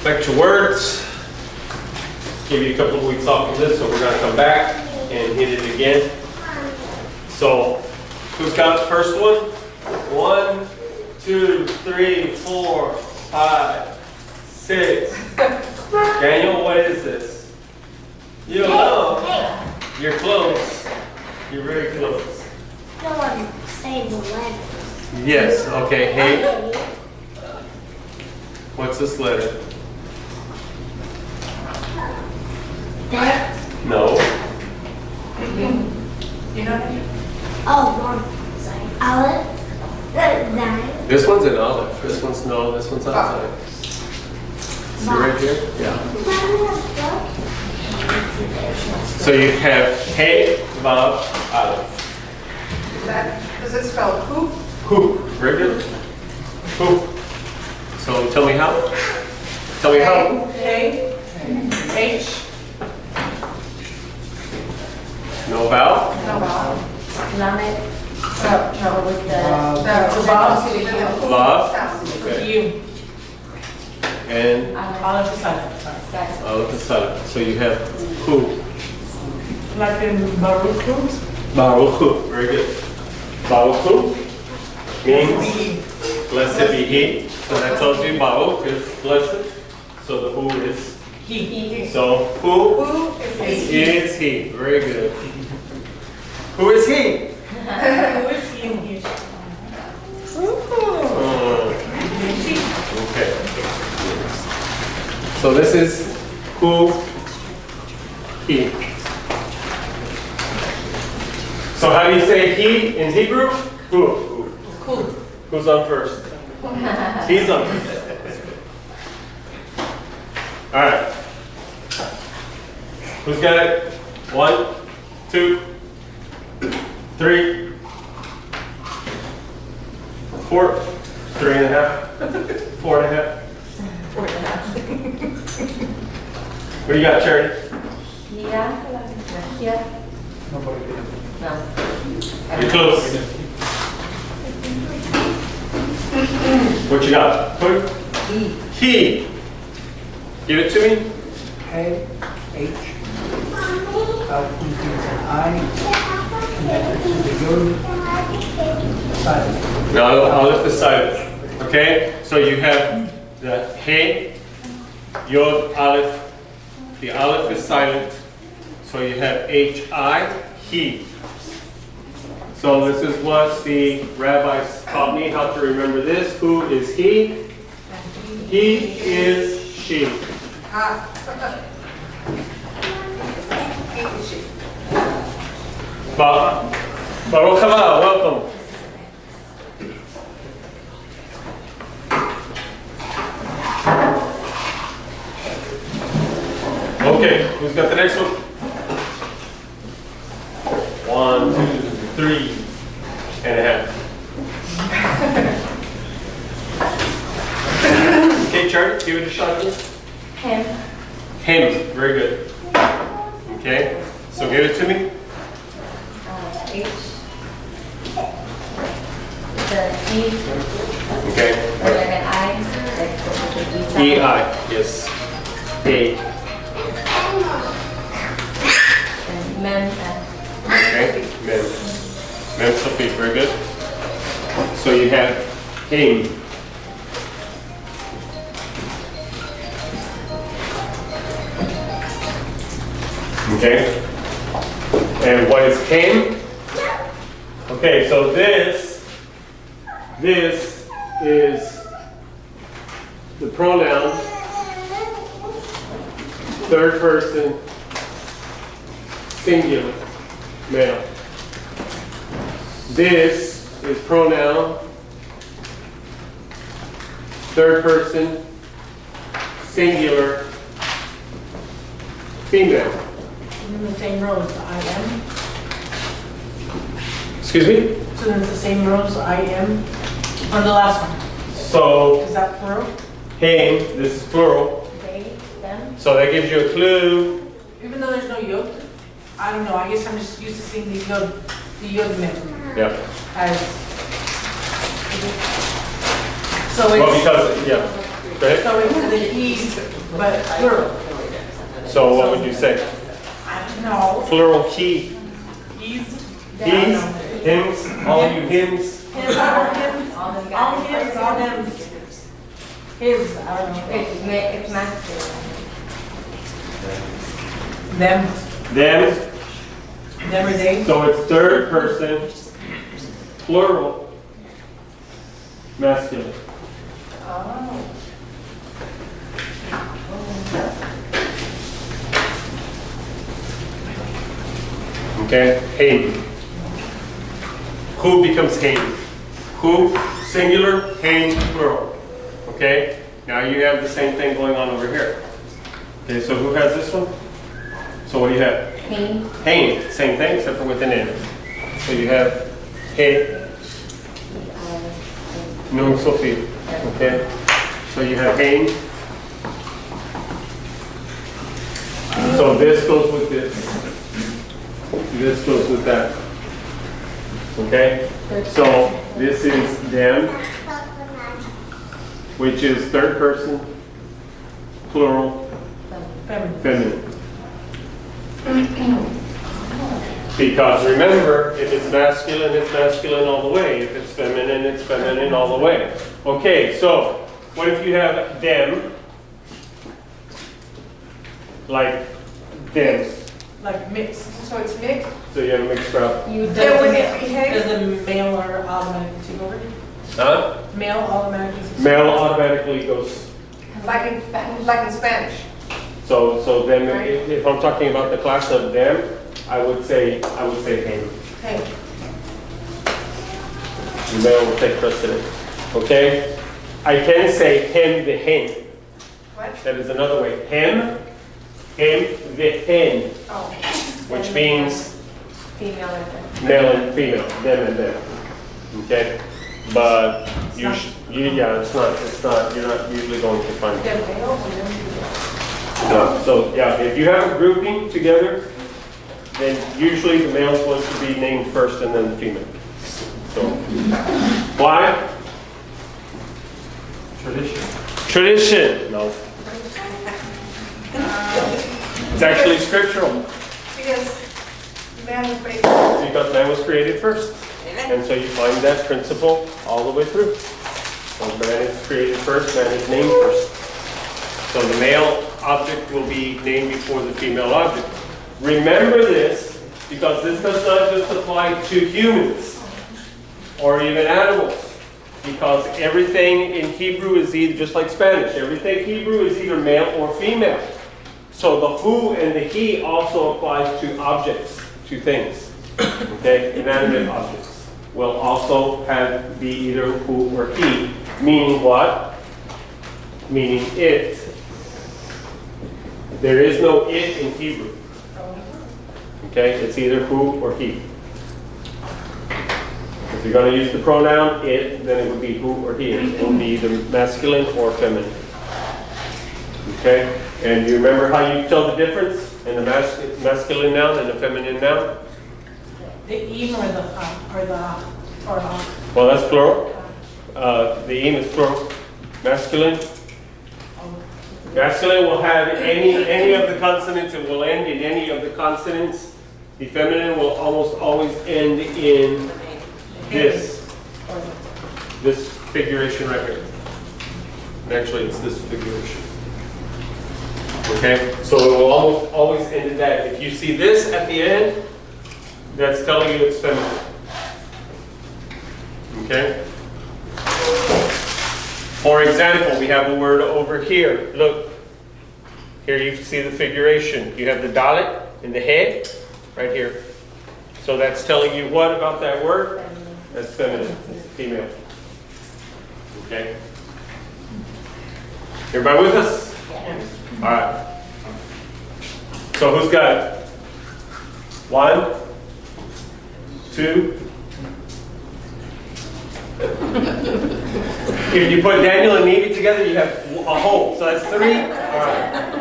Back to words. Give you a couple of weeks off of this, so we're going to come back and hit it again. So, who's got the first one? 1, 2, 3, 4, 5, 6. Daniel, what is this? You don't know. You're close. You're very close. No one say the letters. Yes, okay. Hey. What's this letter? That? No. You know? Oh, wrong. Sorry. Olive. Nine. This one's an olive. This one's no. This one's outside. See right here? Yeah. So you have hey, vav, olive. Does it spell poop? Poop. Very good. Poop. So tell me how. Tell me how. K, H, No vowel. no vowel. Lamed. No, with the Vowel. Vav. Okay. You. And Olive is silent. olive is silent. So you have who. Like in Baruch. Baruch. Very good. Baruch means blessed be he. So that tells you Baruch is blessed. So the who is He. so who is he. Very good. Who is he? Who is he? Okay. So this is who, he. So how do you say he in Hebrew? Who. Cool. Who's on first? He's on first. All right. Who's got it? 1, 2, 3, 4, 3.5, 4.5. What do you got, Charity? Yeah. Yeah. No. You're close. What you got? Who? He. Give it to me. K, H, I, connected to the Yod, silent. No, Aleph is silent. Okay? So you have the He, Yod, Aleph. The Aleph is silent. So you have H-I, he. So this is what the rabbis taught me how to remember this. Who is he? He is she. Baruch haba, welcome. Okay, who's got the next one? 1, 2, 3.5. Okay, Charlie, give it a shot here. Him. Him, very good. Okay, so give it to me. H. The E. Okay. Or like an I. Like the E-I, yes. A. And Mem. Okay, Mem. Mem Sophie, very good. So you have him. Okay. And what is came? Okay, so this is the pronoun, third person, singular, male. This is pronoun, third person, singular, female. In the same row as I am. Excuse me? So then it's the same row as I am on the last one. So, Is that plural? him, this is plural. They. Them. So that gives you a clue. Even though there's no yod, I don't know. I guess I'm just used to seeing the yod men Yeah. as. So Well, it's because, yeah. Go ahead. So it's the he's, but plural. So what would you say? No, Plural he. he's, He's, hims, all you hims. his, all him, All them all guys. his, all them. His, I don't know. It's masculine. Them, Them. them or they. So it's third person, plural, masculine. Oh. Okay, him. Who becomes him? Who, singular, him, plural. Okay, now you have the same thing going on over here. Okay, so who has this one? So what do you have? Pain. Him, same thing except for with an N. So you have he, no Sophie. Okay, so you have him. So this goes with this. This goes with that. Okay? So this is them, which is third person, plural, Feminine. feminine. Because remember, if it's masculine all the way. If it's feminine all the way. Okay, so what if you have them, like them? Like mixed, so it's mixed. So you have a mixed crowd. You Does don't. the male or automatically take over? Huh? Male automatically. Male automatically goes. Like in Spanish. So them. If I'm talking about the class of them, I would say him. Hey, The male will take precedent. Okay? I can say him the hen. what? That is another way. Him the hen, Oh. which means Female and female. male and female, them and them. Okay? But yeah, it's not, you're not usually going to find it. Them male or them female? No. So yeah, if you have a grouping together, then usually the male is going to be named first and then the female. So, why? Tradition. No. It's actually scriptural. Because man was based. Because man was created first. And so you find that principle all the way through. So man is created first, man is named first. So the male object will be named before the female object. Remember this, because this does not just apply to humans or even animals. Because everything in Hebrew is either, just like Spanish, everything Hebrew is either male or female. So the who and the he also applies to objects, to things. Okay, inanimate objects will also be either who or he, meaning what? Meaning it. There is no it in Hebrew. Okay, it's either who or he. If you're going to use the pronoun it, then it would be who or he. It will be either masculine or feminine. Okay, and you remember how you tell the difference in the masculine noun and the feminine noun? The im or the Well, that's plural. The im is plural. Masculine. Masculine will have any of the consonants. It will end in any of the consonants. The feminine will almost always end in this figuration right here. And actually, it's this figuration. Okay, so it will almost always end in that. If you see this at the end, that's telling you it's feminine. Okay. For example, we have a word over here. Look, here you can see the figuration. You have the dalet in the head, right here. So that's telling you what about that word? That's feminine, it's female. Okay? Everybody with us? All right. So who's got it? 1, 2. If you put Daniel and Evie together, you have a whole. So that's 3. All right.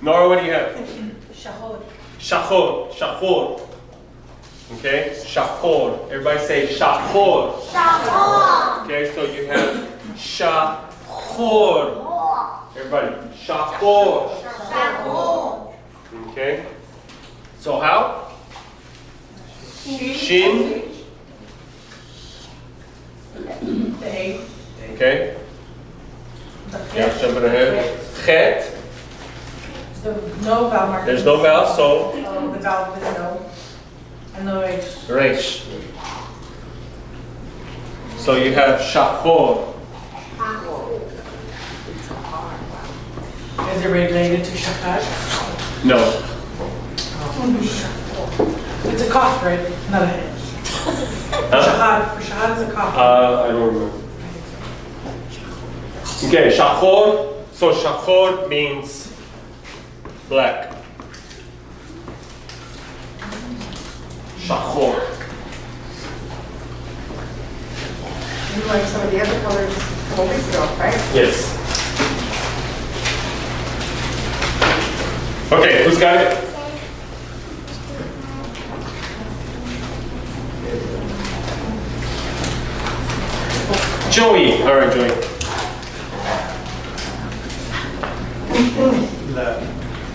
Nora, what do you have? Shahod. Shachor. Shachor. Okay? Shachor. Everybody say shachor. Shahor. Okay, so you have Shachor. Everybody, Shachor. Okay. So how? Shin. The A. Okay. The Yeah, Chet. jumping ahead. Chet. The no vowel mark. There's no vowel, so Oh, the vowel with no. And the H. resh. So you have Shachor. Is it related to shachar? No. It's a cough, right? Not a head. Huh? Shahad. For shahad is a cough. I don't remember. Okay, Shachor. So Shachor means black. Shachor. Like some of the other colors a couple weeks ago, right? Yes. Okay, who's got it? Joey. All right, Joey.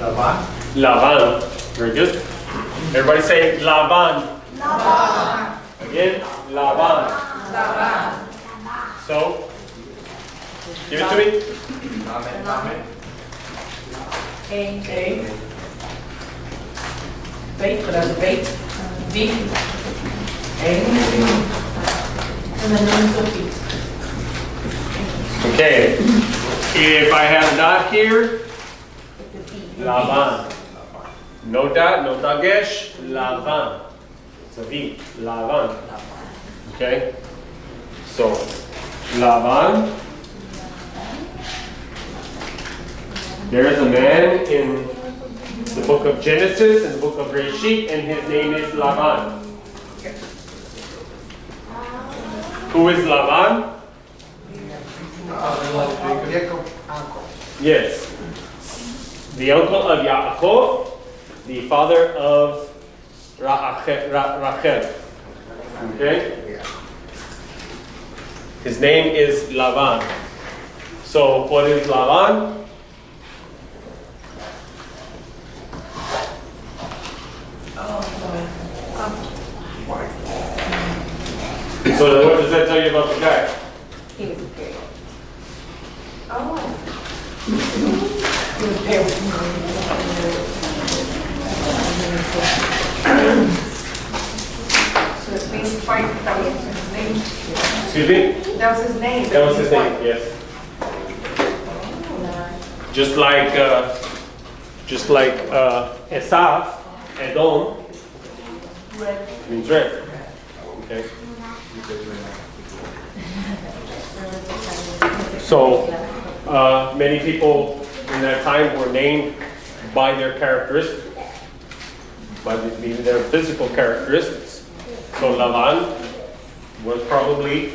Lavan. Lavan. Very good. Everybody say Lavan. Again, Lavan. So, give it to me. A. Bait, but that's a bait. V. A. And then no feet. Okay. If I have a dot here, Lavan. No dot, no dagesh, Lavan. It's a V. Lavan. Okay. So, Lavan. There is a man in the book of Genesis and the book of Reshit, and his name is Lavan. Who is Lavan? Yes. The uncle of Yaakov, the father of Rachel. Okay? His name is Lavan. So, what is Lavan? So what does that tell you about the guy? He was great. Oh. He was pale. So it means twice, that was his name. Excuse me? That was his name. That was his name, yes. Just like Esaf, Edom, means red. Okay. So many people in that time were named by their characteristics, by their physical characteristics. So Lavan was probably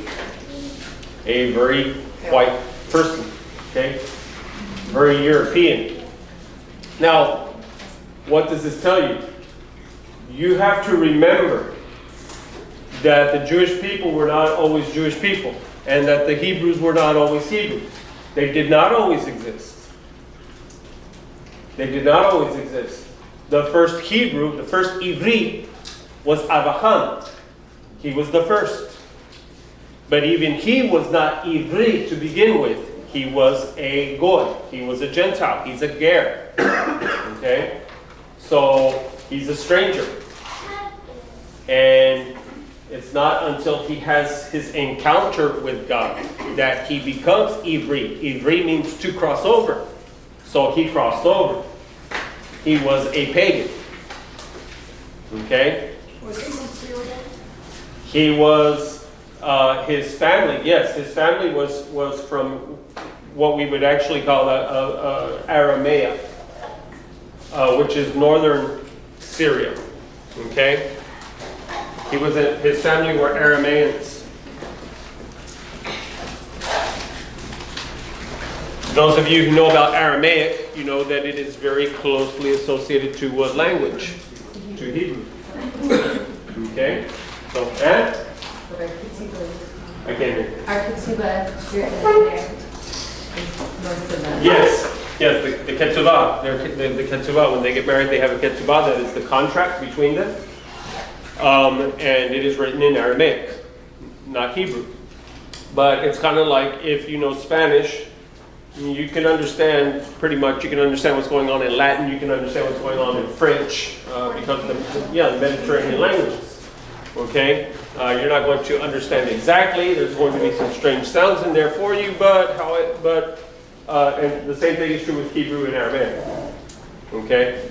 a very white person, okay? Very European. Now, what does this tell you? You have to remember that the Jewish people were not always Jewish people, and that the Hebrews were not always Hebrews. They did not always exist. They did not always exist. The first Hebrew, the first Ivri, was Abraham. He was the first. But even he was not Ivri to begin with. He was a Goy. He was a Gentile. He's a Ger. Okay? So, he's a stranger. And it's not until he has his encounter with God that he becomes Ivri. Ivri means to cross over. So he crossed over. He was a pagan. Okay? Was he Syrian? He was, his family, yes, his family was from what we would actually call Aramea, which is northern Syria. Okay? His family were Arameans. Those of you who know about Aramaic, you know that it is very closely associated to what language? To Hebrew. Okay? So, I can't hear. Our ketubah written in there is most of them. Yes, the ketubah. The ketubah, when they get married, they have a ketubah. That is the contract between them. And it is written in Aramaic, not Hebrew. But it's kind of like if you know Spanish, you can understand pretty much. You can understand what's going on in Latin. You can understand what's going on in French because of the Mediterranean languages. Okay, you're not going to understand exactly. There's going to be some strange sounds in there for you, and the same thing is true with Hebrew and Aramaic. Okay,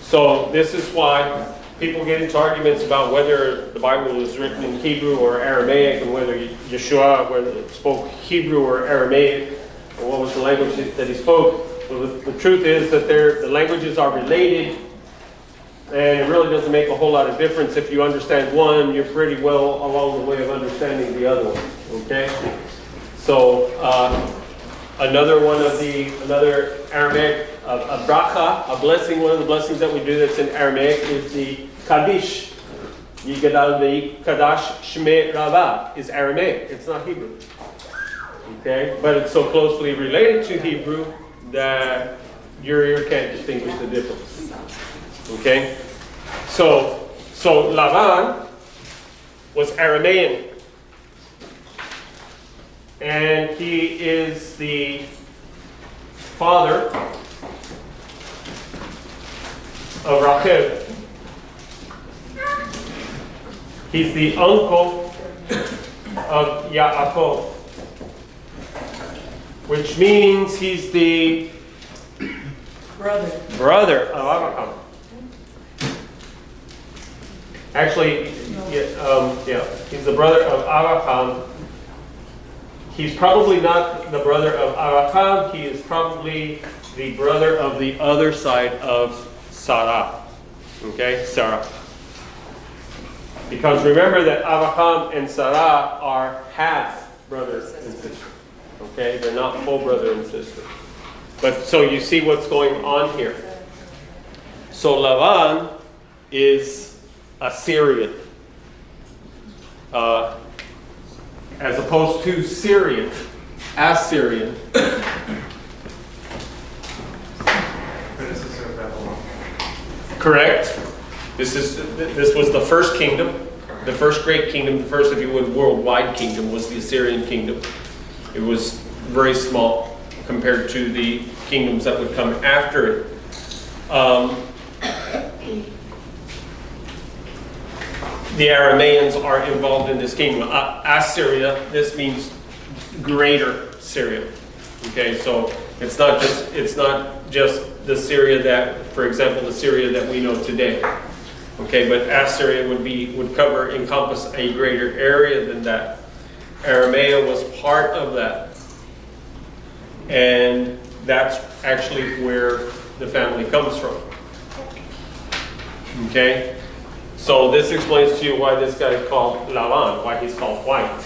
so this is why people get into arguments about whether the Bible is written in Hebrew or Aramaic, and whether Yeshua spoke Hebrew or Aramaic, or what was the language that he spoke. Well, the truth is that the languages are related, and it really doesn't make a whole lot of difference. If you understand one, you're pretty well along the way of understanding the other one. Okay? So, another Aramaic, a bracha, a blessing, one of the blessings that we do that's in Aramaic is the Kaddish. Yigadal ve'ikadash shmei Rava is Aramaic. It's not Hebrew. Okay? But it's so closely related to Hebrew that your ear can't distinguish the difference. Okay? So Lavan was Aramean. And he is the father of Rachel. He's the uncle of Yaakov, which means he's the brother of Abraham. Actually, he's the brother of Abraham. He's probably not the brother of Abraham. He is probably the brother of the other side of Sarah. Okay, Sarah. Because remember that Abraham and Sarah are half brothers and sisters. Okay, they're not full brother and sister. But so you see what's going on here. So Lavan is Assyrian, as opposed to Syrian, Assyrian. Predecessor of Babylon. Correct. This was the first kingdom, the first great kingdom, the first, if you would, worldwide kingdom was the Assyrian kingdom. It was very small compared to the kingdoms that would come after it. The Arameans are involved in this kingdom. Assyria, this means greater Syria. Okay, so it's not just the Syria that, for example, the Syria that we know today. Okay, but Assyria would encompass a greater area than that. Aramea was part of that. And that's actually where the family comes from. Okay? So this explains to you why this guy is called Lavan, why he's called white.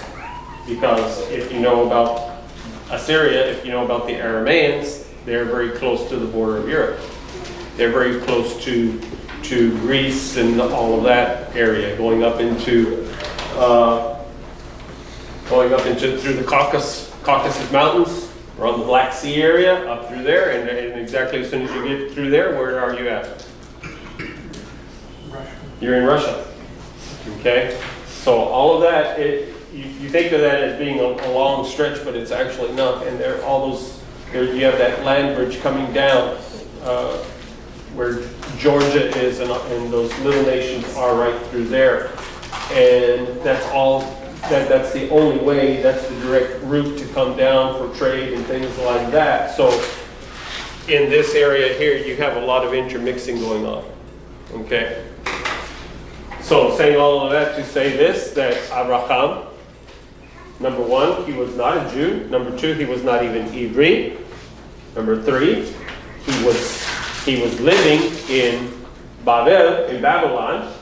Because if you know about Assyria, if you know about the Arameans, they're very close to the border of Europe. They're very close to Greece and all of that area, going up into through the Caucasus Mountains, around the Black Sea area, up through there, and exactly as soon as you get through there, where are you at? You're in Russia. Okay? So all of that, you think of that as being a long stretch, but it's actually not. And there you have that land bridge coming down where Georgia is, and those little nations are right through there. And that's the only way, that's the direct route to come down for trade and things like that. So in this area here, you have a lot of intermixing going on. Okay? So saying all of that to say this, that Abraham, number one, he was not a Jew. Number two, he was not even Ivri. Number three, he was living in Babel, in Babylon.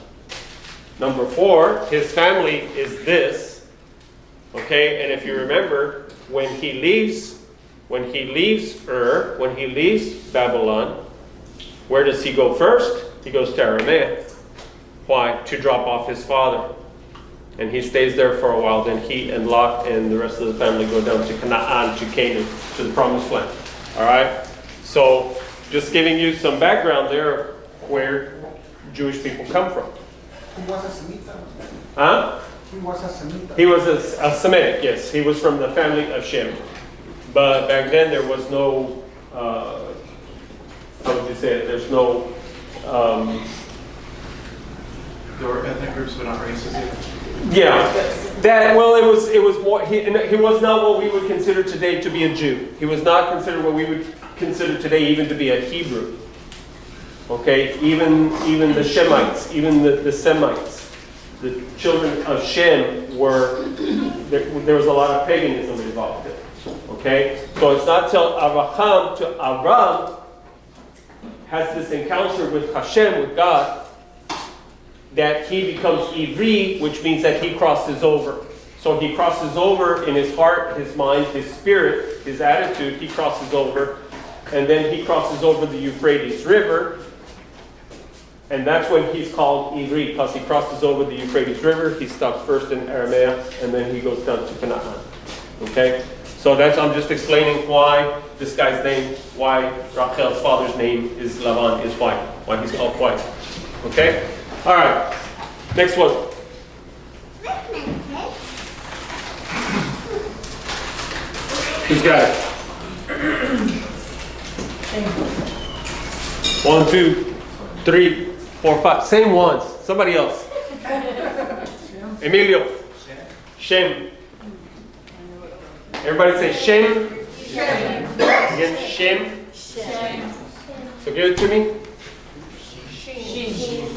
Number four, his family is this. Okay, and if you remember, when he leaves Babylon, where does he go first? He goes to Aramea. Why? To drop off his father. and he stays there for a while. Then he and Lot and the rest of the family go down to Canaan, to Canaan, to the promised land. All right? So just giving you some background there where Jewish people come from. He was a Semite. Huh? He was a Semite. He was a Semitic, yes. He was from the family of Shem. But back then there was no, how would you say it? There's no, There were ethnic groups, but not races either. yeah. That, well, it was more, he was not what we would consider today to be a Jew. He was not considered what we would consider today even to be a Hebrew. Okay, even the Shemites, even the Semites, the children of Shem were, there was a lot of paganism involved in it. Okay, so it's not till Abraham to Aram has this encounter with Hashem, with God, that he becomes Ivri, which means that he crosses over. So he crosses over in his heart, his mind, his spirit, his attitude, he crosses over. And then he crosses over the Euphrates River. And that's when he's called Ivri, because he crosses over the Euphrates River. He stops first in Aramea, and then he goes down to Canaan. Okay? So I'm just explaining why this guy's name, why Rachel's father's name is Lavan, is white. Why he's called white. Okay? All right. Next one. Who's got it? 1, 2, 3, 4, 5. Same ones. Somebody else. Emilio. Shem. Everybody say Shem. Shem. Again, Shem. Shem. So give it to me. Shin.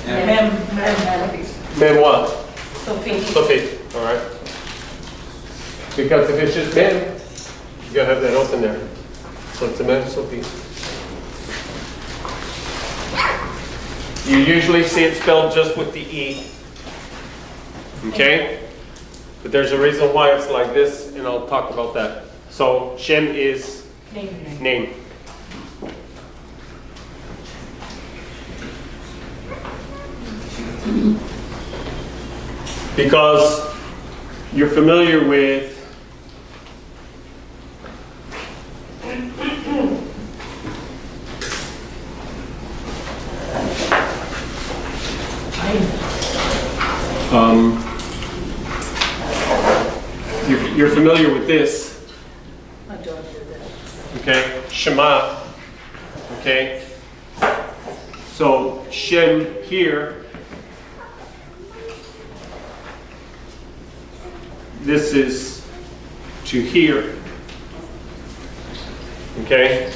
Mem. Mem what? Sophie. Sophie. All right. Because if it's just Mem, you gotta have that open there. So it's a Mem Sophie. You usually see it spelled just with the E. Okay? But there's a reason why it's like this, and I'll talk about that. So Shem is name. Because you're familiar with you're familiar with this. Okay, Shema. Okay, so Shem here. This is to here. Okay,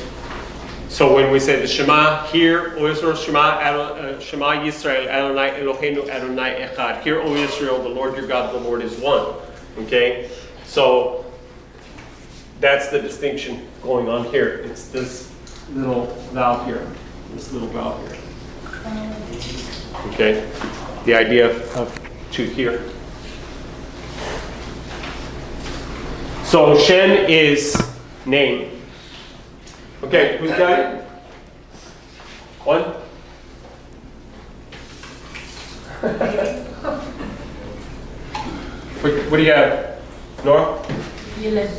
so when we say the Shema here, O Israel, Shema Yisrael, Adonai Eloheinu, Adonai Echad. Hear, O Israel, the Lord your God, the Lord is one. Okay, so that's the distinction going on here. It's this little valve here, this little valve here. Okay, the idea of to here. So Shem is name. Okay, who's got it? One? What do you have? Nora? Yeled.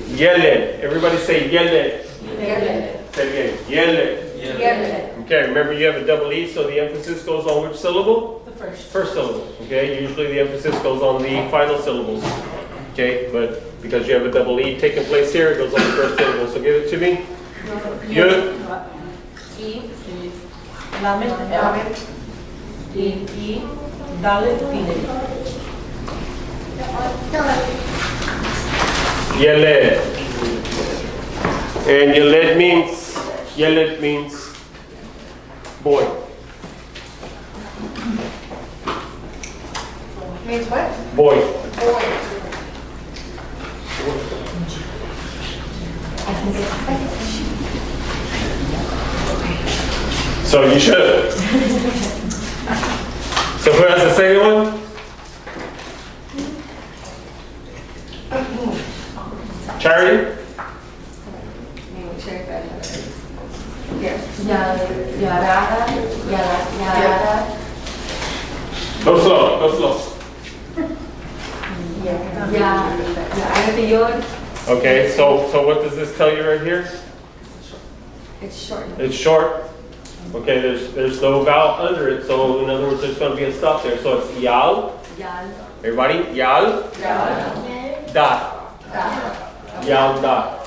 Yeled. Everybody say Yeled. Yeled. Say it again. Yeled. Yeled. Okay, remember you have a double E, so the emphasis goes on which syllable? The first. First syllable. Okay, usually the emphasis goes on the final syllables. Okay, but because you have a double E taking place here, it goes on the first syllable. So give it to me. Yud. E. Lamed. E. Dalet. Pide. Yeled. And Yeled means boy. Means what? Boy. Boy. So you should. So who has the second one? Charity? Check that. Yeah. Yarada, yarada. Go slow, go slow. Yarada yod. Okay, so what does this tell you right here? It's short. It's short. Okay, there's no vowel under it, so in other words, there's going to be a stop there. So it's yal. Yal. Everybody, yal, da. Yal da.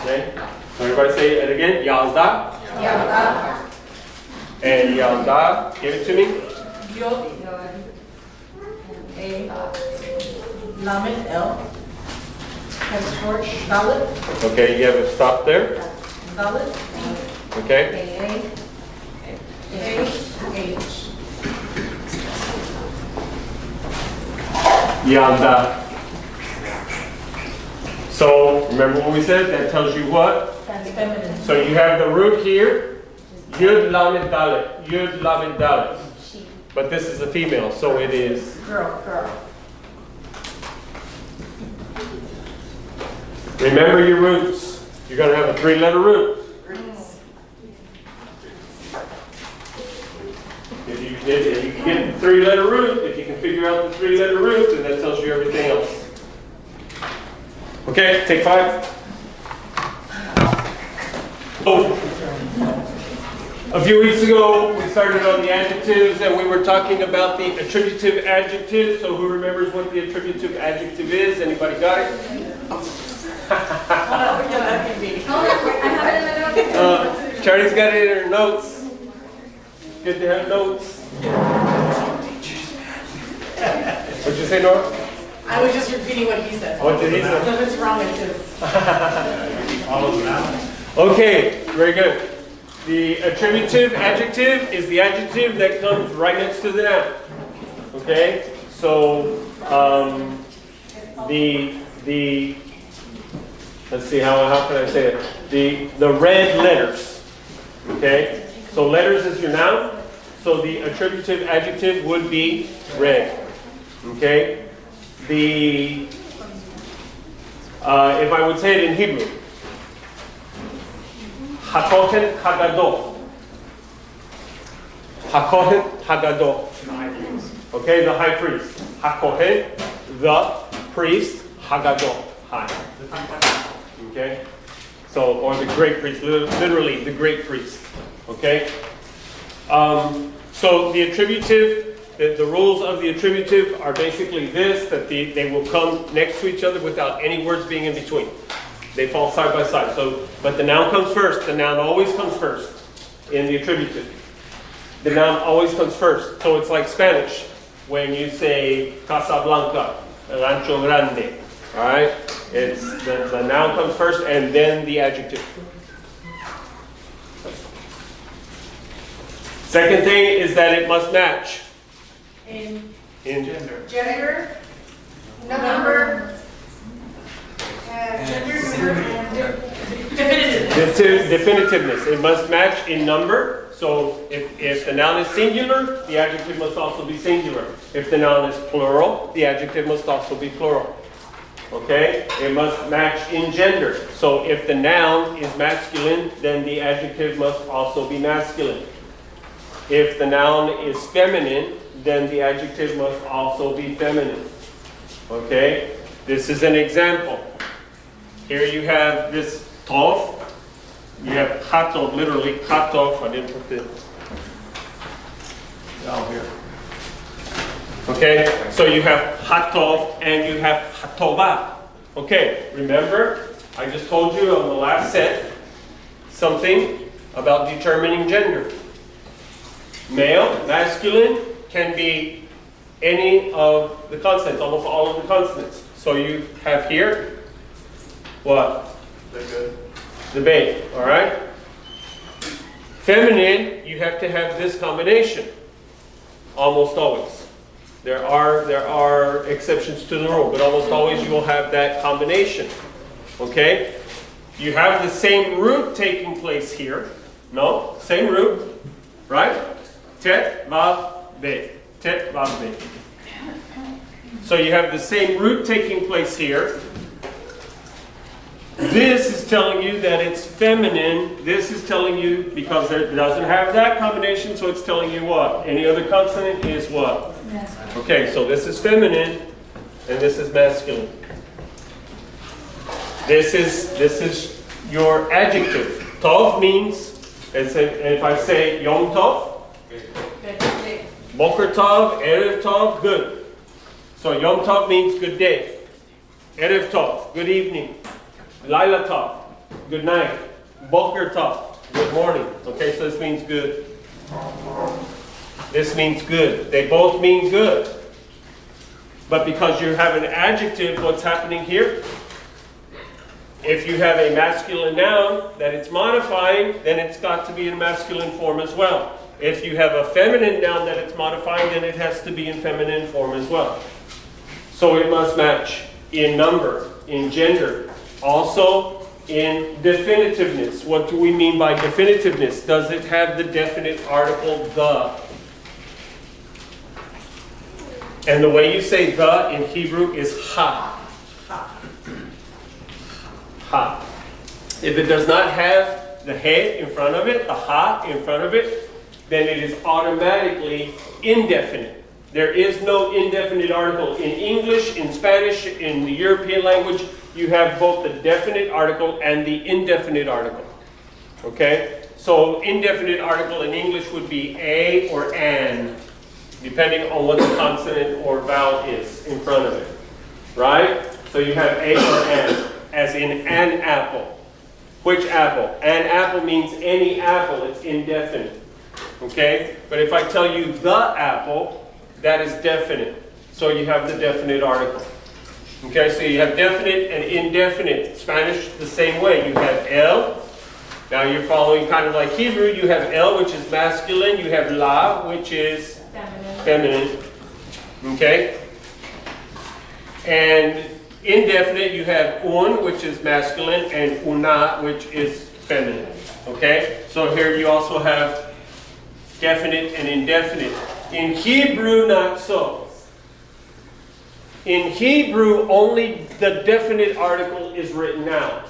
Okay, everybody say it again. Yal da. And yal da. Give it to me. Yod. A. Lamed L. Has short. Dalet. Okay, you have a stop there. Dalet. Okay. A. H. Yalda. So remember what we said? That tells you what? That's feminine. So you have the root here. Yud lamed dalet. Yud lamed dalet. But this is a female, so it is. Girl. Remember your roots. You're going to have a 3-letter root. If you can get the 3-letter root, if you can figure out the 3-letter root, then that tells you everything else. Okay, take 5. Oh. A few weeks ago, we started on the adjectives, and we were talking about the attributive adjective. So who remembers what the attributive adjective is? Anybody got it? Charlie's got it in her notes. Good to have notes. What'd you say, Nora? I was just repeating what he said. What did he say? So if it's wrong, it's just. Okay, very good. The attributive adjective is the adjective that comes right next to the noun. Okay, so let's see how can I say it? The red letters. Okay, so letters is your noun. So the attributive adjective would be red. Okay, if I would say it in Hebrew. Hakohen Hagado. Hakohen Hagado. Okay, the high priest. Hakohen, the priest. Hagado, high. Okay, so or the great priest, literally the great priest. Okay, so the attributive, the rules of the attributive are basically this: that they will come next to each other without any words being in between. They fall side by side. So, but the noun comes first. The noun always comes first in the attributive. The noun always comes first. So it's like Spanish when you say Casablanca, Rancho Grande. All right, it's the noun comes first and then the adjective. Second thing is that it must match In gender. gender, number, Definitiveness. It must match in number. So if the noun is singular, the adjective must also be singular. If the noun is plural, the adjective must also be plural. Okay? It must match in gender. So if the noun is masculine, then the adjective must also be masculine. If the noun is feminine, then the adjective must also be feminine. Okay? This is an example. Here you have this tov. You have hatov, literally hatov. I didn't put the down here. Okay, so you have hatov and you have hatova. Okay, remember, I just told you on the last set something about determining gender. Male, masculine, can be any of the consonants, almost all of the consonants. So you have here, what? The bay, all right? Feminine, you have to have this combination, almost always. There are exceptions to the rule, but almost always you will have that combination, okay? You have the same root taking place here. No, same root, right? Tet, vav, be. Tet, vav, be. So you have the same root taking place here. This is telling you that it's feminine. This is telling you, because it doesn't have that combination, so it's telling you what? Any other consonant is what? Masculine. Okay, so this is feminine, and this is masculine. This is your adjective. Tov means, and if I say Yom Tov, Boker Tov, Erev Tov, good. So Yom Tov means good day. Erev Tov, good evening. Laila Tov, good night. Boker Tov, good morning. Okay, so this means good. This means good. They both mean good. But because you have an adjective, what's happening here? If you have a masculine noun that it's modifying, then it's got to be in masculine form as well. If you have a feminine noun that it's modifying, then it has to be in feminine form as well. So it must match in number, in gender, also in definitiveness. What do we mean by definitiveness? Does it have the definite article the? And the way you say the in Hebrew is ha. Ha. If it does not have the he in front of it, the ha in front of it, then it is automatically indefinite. There is no indefinite article. In English, in Spanish, in the European language, you have both the definite article and the indefinite article. Okay? So indefinite article in English would be a or an, depending on what the consonant or vowel is in front of it. Right? So you have a or an, as in an apple. Which apple? An apple means any apple. It's indefinite. Okay? But if I tell you the apple, that is definite. So you have the definite article. Okay, so you have definite and indefinite. Spanish, the same way. You have el. Now you're following kind of like Hebrew. You have el, which is masculine. You have la, which is feminine. Okay? And indefinite, you have un, which is masculine, and una, which is feminine. Okay? So here you also have definite and indefinite. In Hebrew, not so. In Hebrew, only the definite article is written out.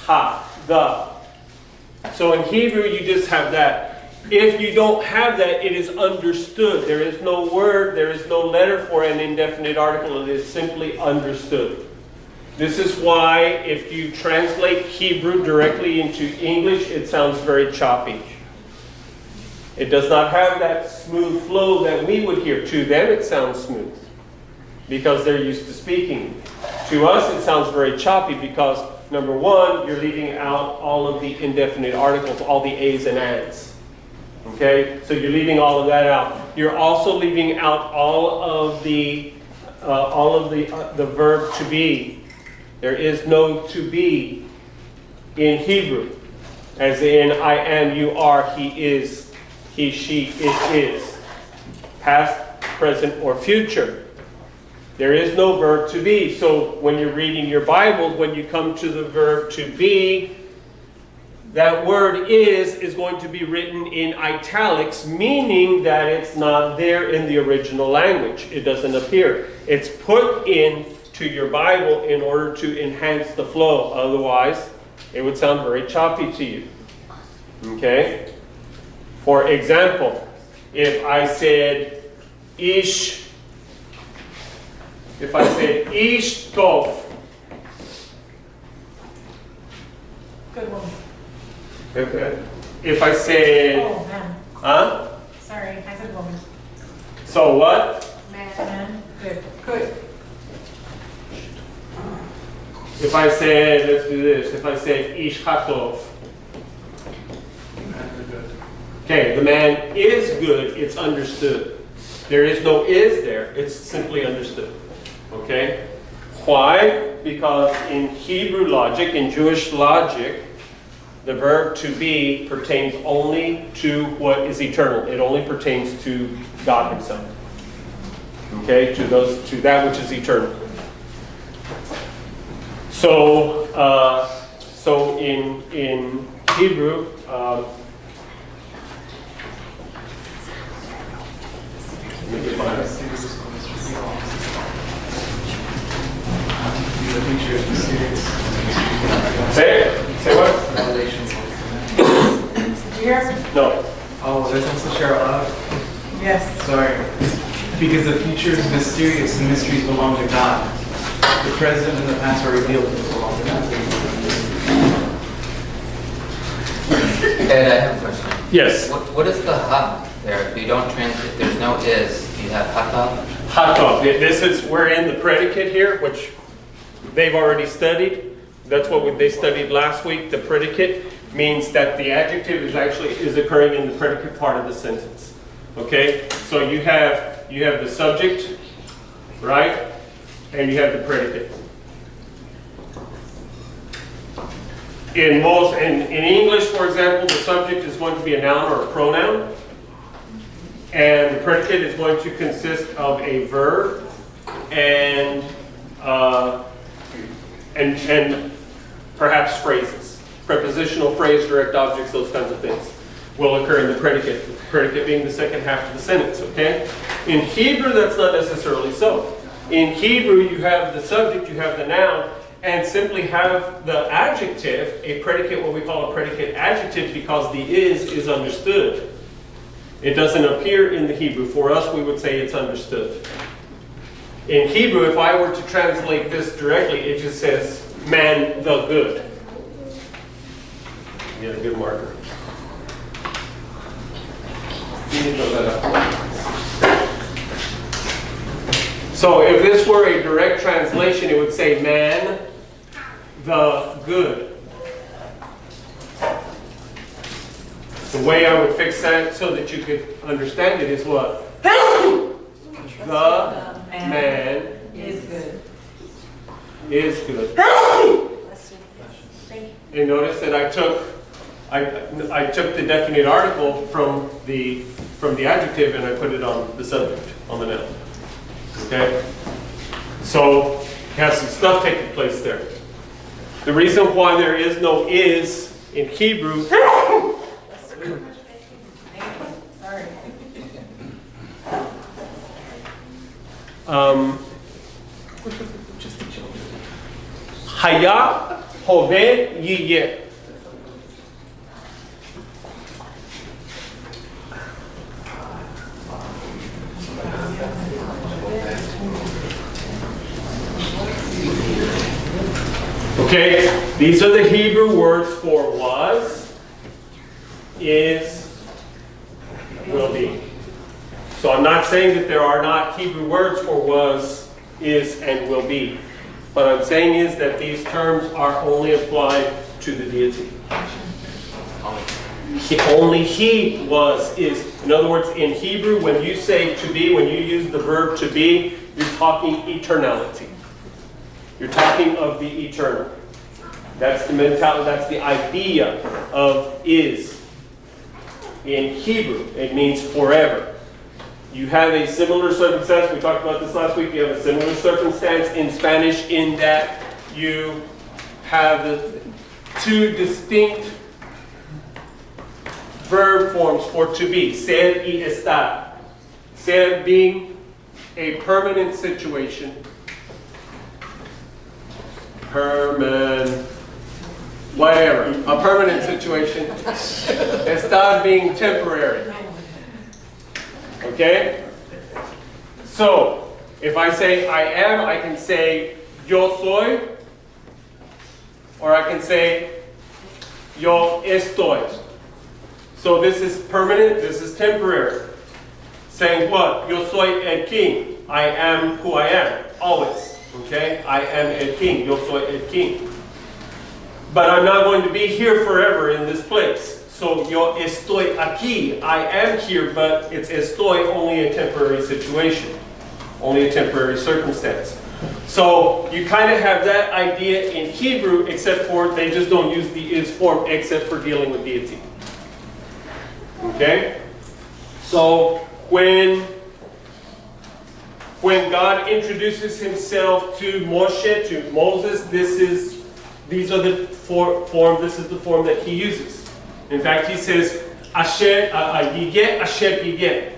Ha, the. So in Hebrew, you just have that. If you don't have that, it is understood. There is no word, there is no letter for an indefinite article. It is simply understood. This is why if you translate Hebrew directly into English, it sounds very choppy. It does not have that smooth flow that we would hear. To them, it sounds smooth because they're used to speaking. To us, it sounds very choppy because, number one, you're leaving out all of the indefinite articles, all the a's and ands. Okay? So you're leaving all of that out. You're also leaving out all of the verb to be. There is no to be in Hebrew. As in, I am, you are, he is, he, she, it is. Past, present, or future. There is no verb to be. So when you're reading your Bible, when you come to the verb to be, that word is going to be written in italics, meaning that it's not there in the original language. It doesn't appear. It's put into your Bible in order to enhance the flow. Otherwise, it would sound very choppy to you. Okay? For example, if I said ish tov. Good one. Okay. If I said, Oh, man. huh? Sorry, I said woman. So what? Man. Good. Good. If I said, let's do this. If I said ish hatov. Okay, the man is good. It's understood. There is no is there. It's simply understood. Okay? Why? Because in Hebrew logic, in Jewish logic, the verb to be pertains only to what is eternal. It only pertains to God Himself. Okay? To that which is eternal. So, in Hebrew, These are pictures of the series. Because the future is mysterious and mysteries belong to God. The present and the past are revealed and belong to God. Ed, I have a question. Yes. What is the ha there? If you don't translate, there's no is. You have hata. Hata. This is, we're in the predicate here, which they've already studied. That's what they studied last week. The predicate means that the adjective is occurring in the predicate part of the sentence. Okay? So you have the subject, right? And you have the predicate. In English, for example, the subject is going to be a noun or a pronoun. And the predicate is going to consist of a verb and perhaps phrases. Prepositional phrase, direct objects, those kinds of things will occur in the predicate. The predicate being the second half of the sentence, okay? In Hebrew, that's not necessarily so. In Hebrew, you have the subject, you have the noun, and simply have the adjective, a predicate, what we call a predicate adjective, because the is understood. It doesn't appear in the Hebrew. For us, we would say it's understood. In Hebrew, if I were to translate this directly, it just says, man the good. Get a good marker. So if this were a direct translation, it would say, man the good. The way I would fix that so that you could understand it is what? The man Is good. is good. And notice that I took the definite article from the adjective and I put it on the subject, on the noun. Okay? So you have some stuff taking place there. The reason why there is no is in Hebrew Sorry. Haya Hove Yiye. Okay, these are the Hebrew words for was, is, will be. So I'm not saying that there are not Hebrew words for was, is, and will be. What I'm saying is that these terms are only applied to the deity. Only he was, is. In other words, in Hebrew, when you say to be, when you use the verb to be, you're talking eternality. You're talking of the eternal. That's the mentality, that's the idea of is. In Hebrew, it means forever. You have a similar circumstance, we talked about this last week, you have a similar circumstance in Spanish in that you have the two distinct verb forms for to be, ser y estar. Ser being a permanent situation. Whatever, a permanent situation. Estar being temporary. Okay? So, if I say I am, I can say yo soy, or I can say yo estoy. So this is permanent, this is temporary. Saying what? Yo soy el king. I am who I am, always. Okay? I am el king. Yo soy el king. But I'm not going to be here forever in this place. So yo estoy aquí. I am here, but it's estoy, only a temporary situation. Only a temporary circumstance. So you kind of have that idea in Hebrew, except for they just don't use the is form except for dealing with deity. Okay? So when God introduces himself to Moshe, to Moses, these are the form. This is the form that he uses. In fact, he says, Asher yigeh, Asher yigeh.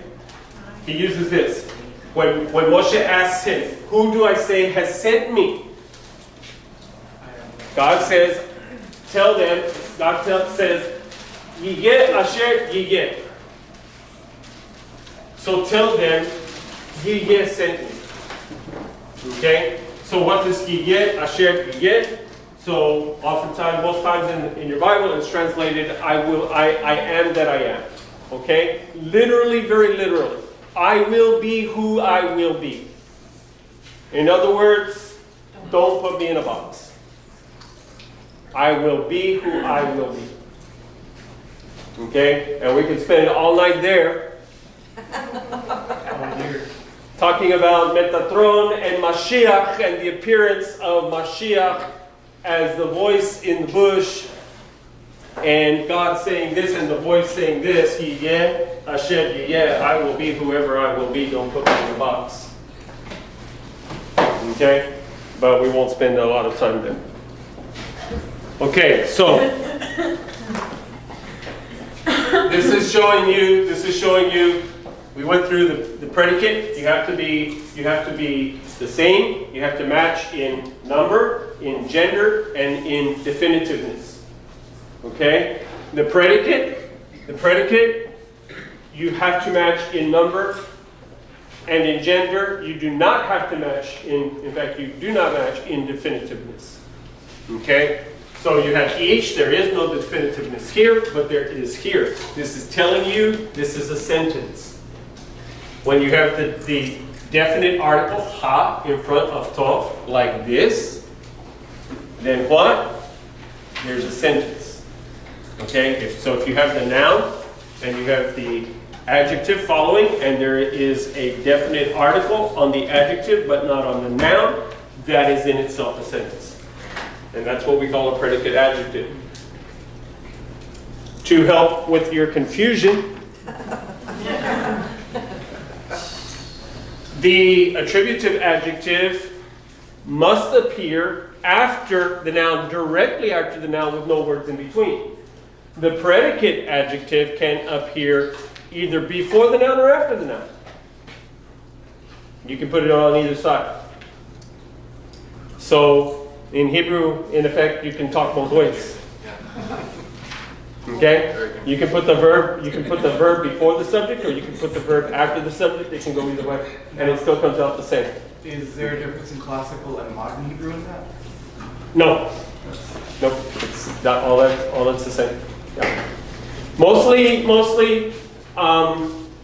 He uses this. When Moshe asks him, who do I say has sent me? God says, tell them, God says, Yigeh, Asher yigeh. So tell them, Yiyeh sent me. Okay? So what does Yiyeh, Asher Yiyeh? So oftentimes, most times in your Bible, it's translated, I am that I am. Okay? Literally, very literally. I will be who I will be. In other words, don't put me in a box. I will be who I will be. Okay? And we can spend all night there talking about Metatron and Mashiach and the appearance of Mashiach as the voice in the bush, and God saying this and the voice saying this, Yiyeh, Asher Yiyeh, I will be whoever I will be, don't put me in the box. Okay? But we won't spend a lot of time there. Okay, so this is showing you, we went through the predicate. You have to be the same. You have to match in number, in gender, and in definitiveness. Okay? The predicate, you have to match in number, and in gender, you do not have to match in fact, you do not match in definitiveness. Okay? So you have each, there is no definitiveness here, but there is here. This is telling you, this is a sentence. When you have the definite article, ha, in front of tov, like this, then what? There's a sentence. Okay? So if you have the noun, and you have the adjective following, and there is a definite article on the adjective, but not on the noun, that is in itself a sentence. And that's what we call a predicate adjective. To help with your confusion, the attributive adjective must appear after the noun, directly after the noun with no words in between. The predicate adjective can appear either before the noun or after the noun. You can put it on either side. So in Hebrew, in effect, you can talk both ways. Okay? You can put the verb before the subject, or you can put the verb after the subject. It can go either way, and it still comes out the same. Is there a difference in classical and modern Hebrew in that? No. Nope. It's not all that's the same. Yeah. Mostly,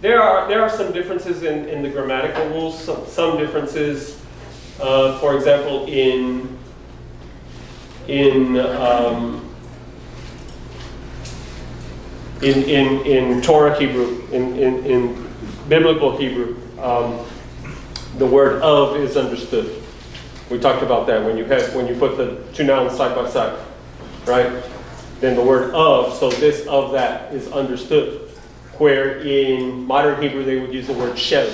there are some differences in the grammatical rules. Some differences, for example, in Torah Hebrew, in biblical Hebrew, the word of is understood. We talked about that when you put the two nouns side by side, right? Then the word of, so this of that is understood. Where in modern Hebrew they would use the word shel.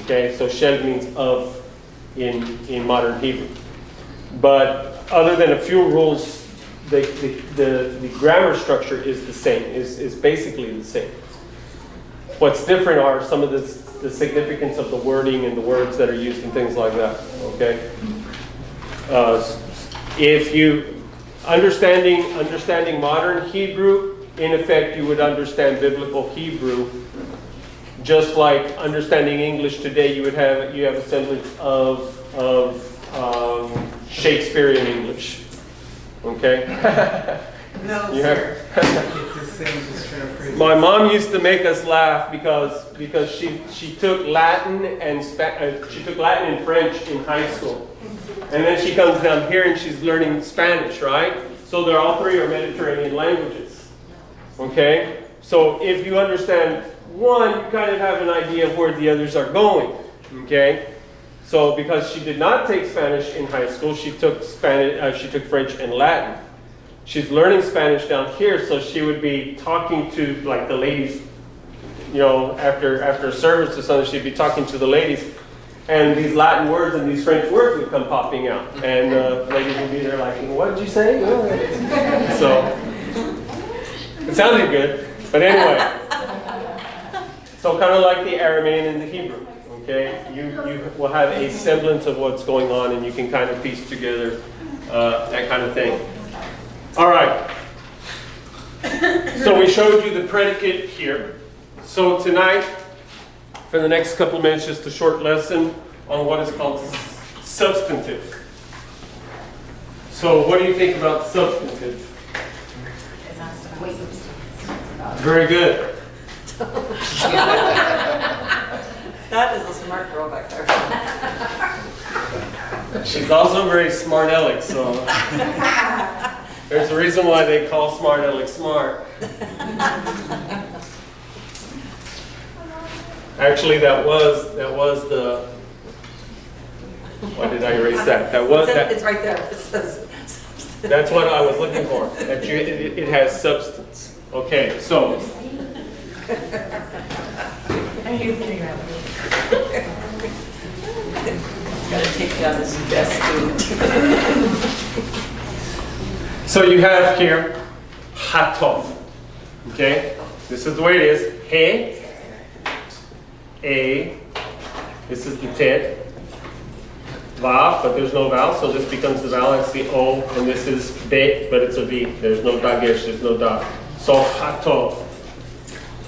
Okay, so shel means of in modern Hebrew. But other than a few rules, the grammar structure is the same, is basically the same. What's different are some of the significance of the wording and the words that are used and things like that. Okay? If you understanding modern Hebrew, in effect, you would understand biblical Hebrew, just like understanding English today. You have a semblance of Shakespearean English. Okay. No, You sir. It's the same, just trying to phrase My mom used to make us laugh because she took Latin and she took Latin and French in high school, and then she comes down here and she's learning Spanish, right? So they're all three are Mediterranean languages. Okay, so if you understand one, you kind of have an idea of where the others are going. Okay, so because she did not take Spanish in high school, she took French and Latin. She's learning Spanish down here, so she would be talking to like the ladies, you know, after a service or something, she'd be talking to the ladies, and these Latin words and these French words would come popping out, and ladies would be there like, "What did you say?" So it sounded good, but anyway. So kind of like the Aramean and the Hebrew, okay? You will have a semblance of what's going on, and you can kind of piece together that kind of thing. All right. So we showed you the predicate here. So tonight, for the next couple of minutes, just a short lesson on what is called substantive. So what do you think about substantive? Very good. That is a smart girl back there. She's also very smart aleck, so there's a reason why they call smart aleck smart. Actually, that was the. Why did I erase that? It's right there. It says. That's what I was looking for. It has substance. Okay, so. Gotta take down this desk food. So you have here hatov. Okay, this is the way it is. He, a. This is the tet. Va, but there's no vowel, so this becomes the vowel. It's the O, and this is be, but it's a V. There's no dagesh, there's no da. So hatov.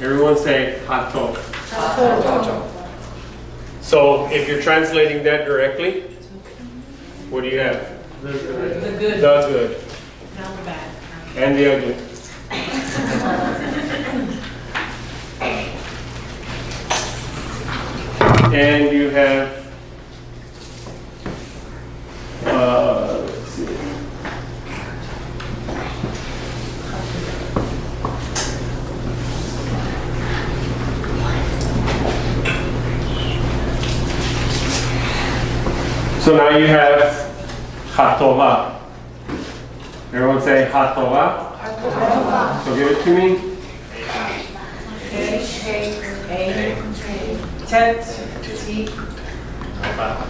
Everyone say hatov. So if you're translating that directly, what do you have? The good. The good. Not the bad. And the ugly. And you have, let's see. So now you have hatova. Everyone say hatova. So give it to me. Tet.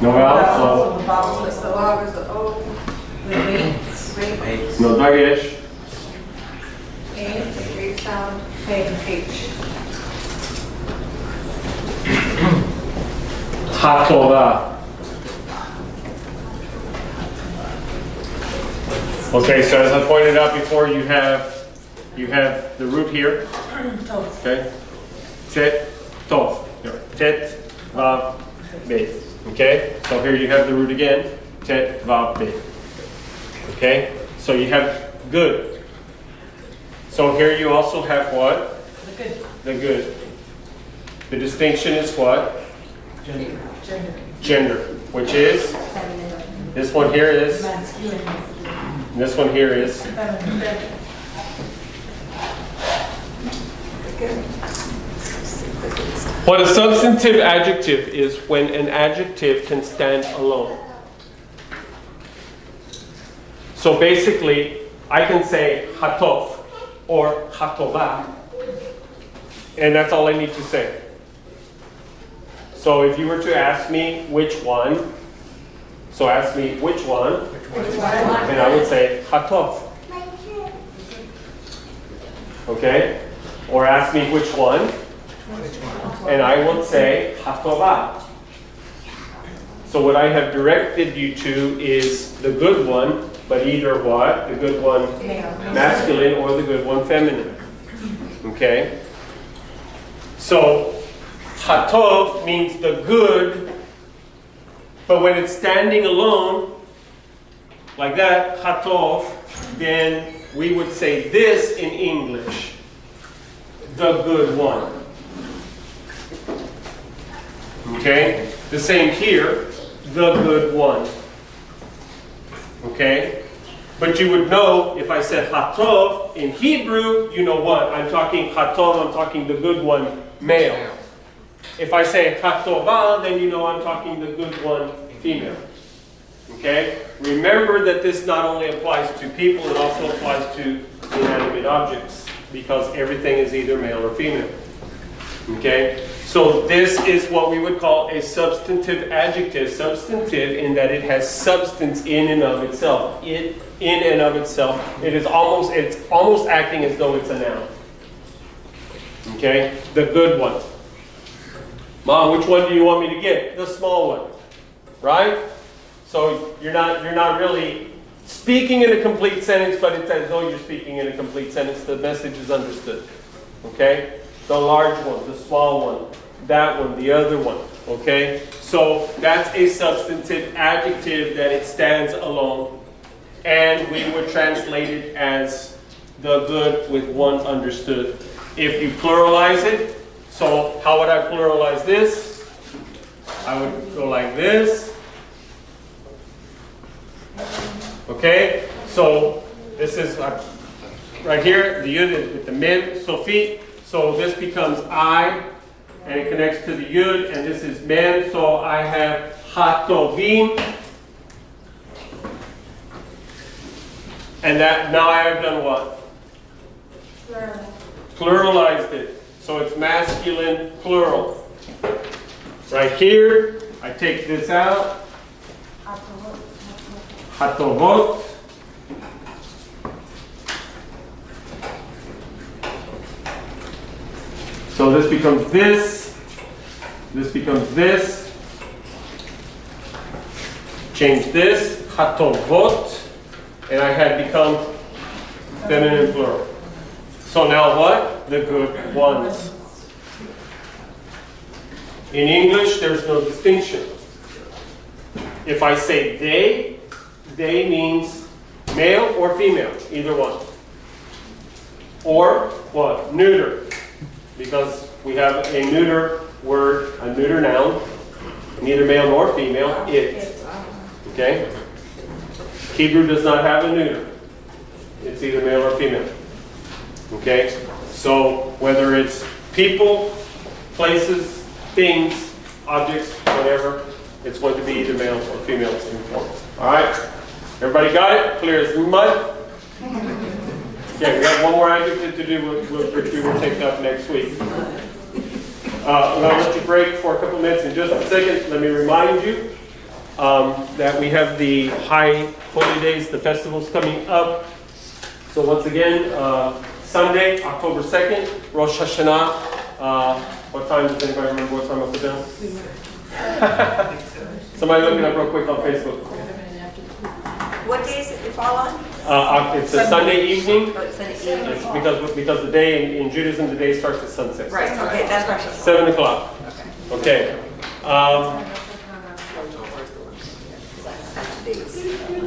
No vowel, The vowel is the O, is the O. so no dagesh. A sound. H. Hatova. Okay, so as I pointed out before, you have the root here. Okay, tet, tov. Tet, vav, be. Okay, so here you have the root again. Tet, vav, be. Okay, so you have good. So here you also have what? The good. The good. The distinction is what? Gender. Gender, which is, this one here is, Masculine. and this one here is. Feminine. What a substantive adjective is when an adjective can stand alone. So basically, I can say hatov or hatova, and that's all I need to say. So if you were to ask me which one, so ask me which one, and I would say hatov. Okay? Or ask me which one, and I would say hatova. So what I have directed you to is the good one, but either what? The good one masculine or the good one feminine. Okay? So hatov means the good, but when it's standing alone, like that, hatov, then we would say this in English. The good one. Okay? The same here, the good one. Okay? But you would know if I said hatov in Hebrew, you know what? I'm talking hatov, I'm talking the good one, male. If I say hatova, then you know I'm talking the good one, female. Okay? Remember that this not only applies to people, it also applies to inanimate objects, because everything is either male or female. Okay? So this is what we would call a substantive adjective. Substantive in that it has substance in and of itself. It in and of itself. It's almost acting as though it's a noun. Okay? The good one. Mom, which one do you want me to get? The small one. Right? So you're not really speaking in a complete sentence, but it's as though you're speaking in a complete sentence. The message is understood. Okay? The large one, the small one, that one, the other one, okay? So that's a substantive adjective that it stands alone, and we would translate it as the good with one understood. If you pluralize it, so how would I pluralize this? I would go like this. Okay, so this is right here, the yud with the mem, sofit. So this becomes I, and it connects to the yud, and this is mem. So I have hatovim, and that now I have done what? Pluralized it. So it's masculine plural. Right here, I take this out. Hatovot. So this becomes this. This becomes this. Change this. Hatovot. And I had become feminine plural. So now what? The good ones. In English, there's no distinction. If I say they means male or female, either one. Or what? Neuter. Because we have a neuter word, a neuter noun, neither male nor female, it. Okay? Hebrew does not have a neuter. It's either male or female. Okay? So whether it's people, places, things, objects, whatever, it's going to be either male or female in form. Alright? Everybody got it? Clear as mud? Okay, we have one more adjective to do, which we will take up next week. I'm going to let you break for a couple minutes in just a second. Let me remind you that we have the high holy days, the festivals coming up. So once again, Sunday, October 2nd, Rosh Hashanah. What time does anybody remember what time I put down? Somebody look it up real quick on Facebook. What days it fall on? It's a Sunday evening. Oh, it's Sunday evening. It's because the day in Judaism, the day starts at sunset. Right, okay, that's right. 7 o'clock. Okay. Days.